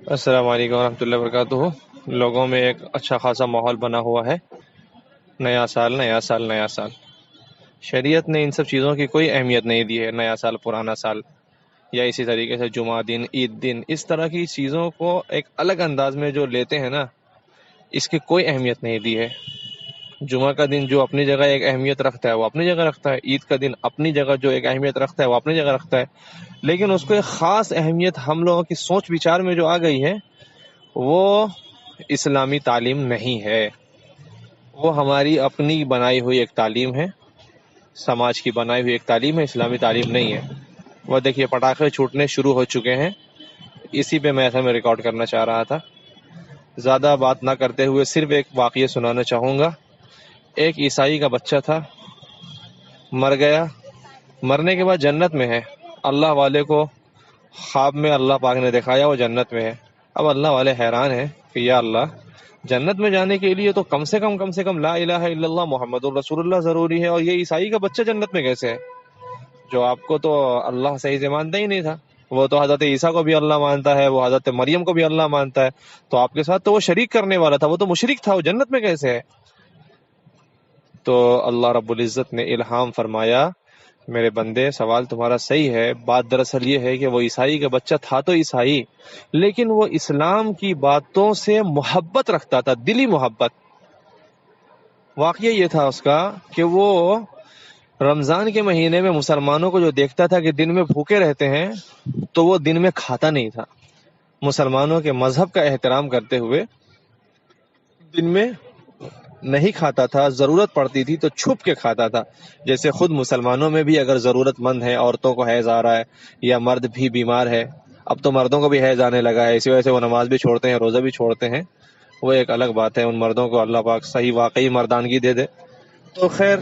السلام علیکم ورحمۃ اللہ وبرکاتہ۔ لوگوں میں ایک اچھا خاصا ماحول بنا ہوا ہے، نیا سال نیا سال نیا سال۔ شریعت نے ان سب چیزوں کی کوئی اہمیت نہیں دی ہے، نیا سال پرانا سال، یا اسی طریقے سے جمعہ دن عید دن، اس طرح کی چیزوں کو ایک الگ انداز میں جو لیتے ہیں نا، اس کی کوئی اہمیت نہیں دی ہے۔ جمعہ کا دن جو اپنی جگہ ایک اہمیت رکھتا ہے وہ اپنی جگہ رکھتا ہے، عید کا دن اپنی جگہ جو ایک اہمیت رکھتا ہے وہ اپنی جگہ رکھتا ہے، لیکن اس کو ایک خاص اہمیت ہم لوگوں کی سوچ وچار میں جو آ گئی ہے وہ اسلامی تعلیم نہیں ہے، وہ ہماری اپنی بنائی ہوئی ایک تعلیم ہے، سماج کی بنائی ہوئی ایک تعلیم ہے، اسلامی تعلیم نہیں ہے۔ وہ دیکھیے پٹاخے چھوٹنے شروع ہو چکے ہیں، اسی پہ میں ایسا ریکارڈ کرنا چاہ رہا تھا۔ زیادہ بات نہ کرتے ہوئے صرف ایک واقعہ سنانا چاہوں گا۔ ایک عیسائی کا بچہ تھا، مر گیا، مرنے کے بعد جنت میں ہے، اللہ والے کو خواب میں اللہ پاک نے دکھایا وہ جنت میں ہے۔ اب اللہ والے حیران ہیں کہ یا اللہ، جنت میں جانے کے لیے تو کم سے کم لا الہ الا اللہ محمد الرسول اللہ ضروری ہے، اور یہ عیسائی کا بچہ جنت میں کیسے ہے؟ جو آپ کو تو اللہ صحیح سے مانتا ہی نہیں تھا، وہ تو حضرت عیسیٰ کو بھی اللہ مانتا ہے، وہ حضرت مریم کو بھی اللہ مانتا ہے، تو آپ کے ساتھ تو وہ شریک کرنے والا تھا، وہ تو مشرک تھا، وہ جنت میں کیسے ہے؟ تو اللہ رب العزت نے الہام فرمایا، میرے بندے سوال تمہارا صحیح ہے، بات دراصل یہ ہے کہ وہ عیسائی کا بچہ تھا تو عیسائی، لیکن وہ اسلام کی باتوں سے محبت رکھتا تھا، دلی محبت۔ واقعہ یہ تھا اس کا کہ وہ رمضان کے مہینے میں مسلمانوں کو جو دیکھتا تھا کہ دن میں بھوکے رہتے ہیں تو وہ دن میں کھاتا نہیں تھا، مسلمانوں کے مذہب کا احترام کرتے ہوئے دن میں نہیں کھاتا تھا، ضرورت پڑتی تھی تو چھپ کے کھاتا تھا۔ جیسے خود مسلمانوں میں بھی اگر ضرورت مند ہے، عورتوں کو حیض آ رہا ہے یا مرد بھی بیمار ہے، اب تو مردوں کو بھی حیض آنے لگا ہے، اسی وجہ سے وہ نماز بھی چھوڑتے ہیں، روزہ بھی چھوڑتے ہیں، وہ ایک الگ بات ہے، ان مردوں کو اللہ پاک صحیح واقعی مردانگی دے دے۔ تو خیر،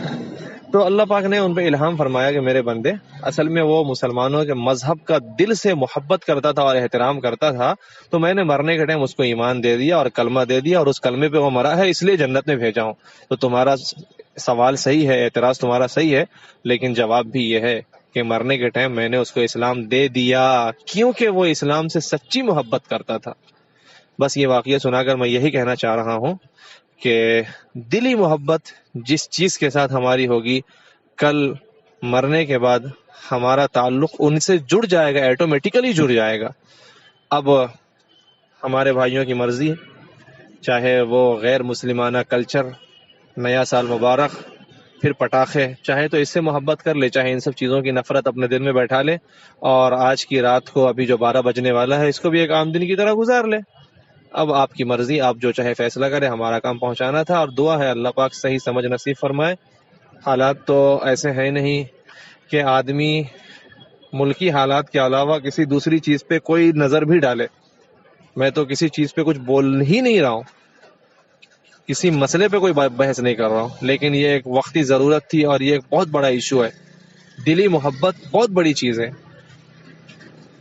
تو اللہ پاک نے ان پہ الہام فرمایا کہ میرے بندے، اصل میں وہ مسلمانوں کے مذہب کا دل سے محبت کرتا تھا اور احترام کرتا تھا، تو میں نے مرنے کے ٹائم اس کو ایمان دے دیا اور کلمہ دے دیا، اور اس کلمے پہ وہ مرا ہے، اس لیے جنت میں بھیجا ہوں۔ تو تمہارا سوال صحیح ہے، اعتراض تمہارا صحیح ہے، لیکن جواب بھی یہ ہے کہ مرنے کے ٹائم میں نے اس کو اسلام دے دیا، کیونکہ وہ اسلام سے سچی محبت کرتا تھا۔ بس یہ واقعہ سنا کر میں یہی کہنا چاہ رہا ہوں کہ دلی محبت جس چیز کے ساتھ ہماری ہوگی، کل مرنے کے بعد ہمارا تعلق ان سے جڑ جائے گا، ایٹومیٹیکلی جڑ جائے گا۔ اب ہمارے بھائیوں کی مرضی ہے، چاہے وہ غیر مسلمانہ کلچر، نیا سال مبارک، پھر پٹاخے، چاہے تو اس سے محبت کر لے، چاہے ان سب چیزوں کی نفرت اپنے دل میں بیٹھا لے، اور آج کی رات کو، ابھی جو 12 بجنے والا ہے، اس کو بھی ایک عام دن کی طرح گزار لے۔ اب آپ کی مرضی، آپ جو چاہے فیصلہ کرے، ہمارا کام پہنچانا تھا، اور دعا ہے اللہ پاک صحیح سمجھ نصیب فرمائے۔ حالات تو ایسے ہیں نہیں کہ آدمی ملکی حالات کے علاوہ کسی دوسری چیز پہ کوئی نظر بھی ڈالے۔ میں تو کسی چیز پہ کچھ بول ہی نہیں رہا ہوں، کسی مسئلے پہ کوئی بحث نہیں کر رہا ہوں، لیکن یہ ایک وقتی ضرورت تھی، اور یہ ایک بہت بڑا ایشو ہے۔ دلی محبت بہت بڑی چیز ہے۔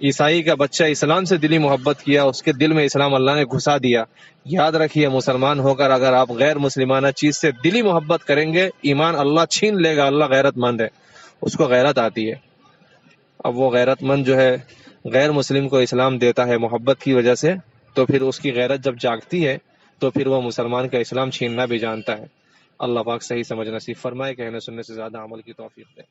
عیسائی کا بچہ اسلام سے دلی محبت کیا، اس کے دل میں اسلام اللہ نے گھسا دیا۔ یاد رکھیے، مسلمان ہو کر اگر آپ غیر مسلمانہ چیز سے دلی محبت کریں گے، ایمان اللہ چھین لے گا۔ اللہ غیرت مند ہے، اس کو غیرت آتی ہے۔ اب وہ غیرت مند جو ہے غیر مسلم کو اسلام دیتا ہے محبت کی وجہ سے، تو پھر اس کی غیرت جب جاگتی ہے تو پھر وہ مسلمان کا اسلام چھیننا بھی جانتا ہے۔ اللہ پاک صحیح سمجھ نصیب فرمائے، کہنے سننے سے زیادہ عمل کی توفیق دے۔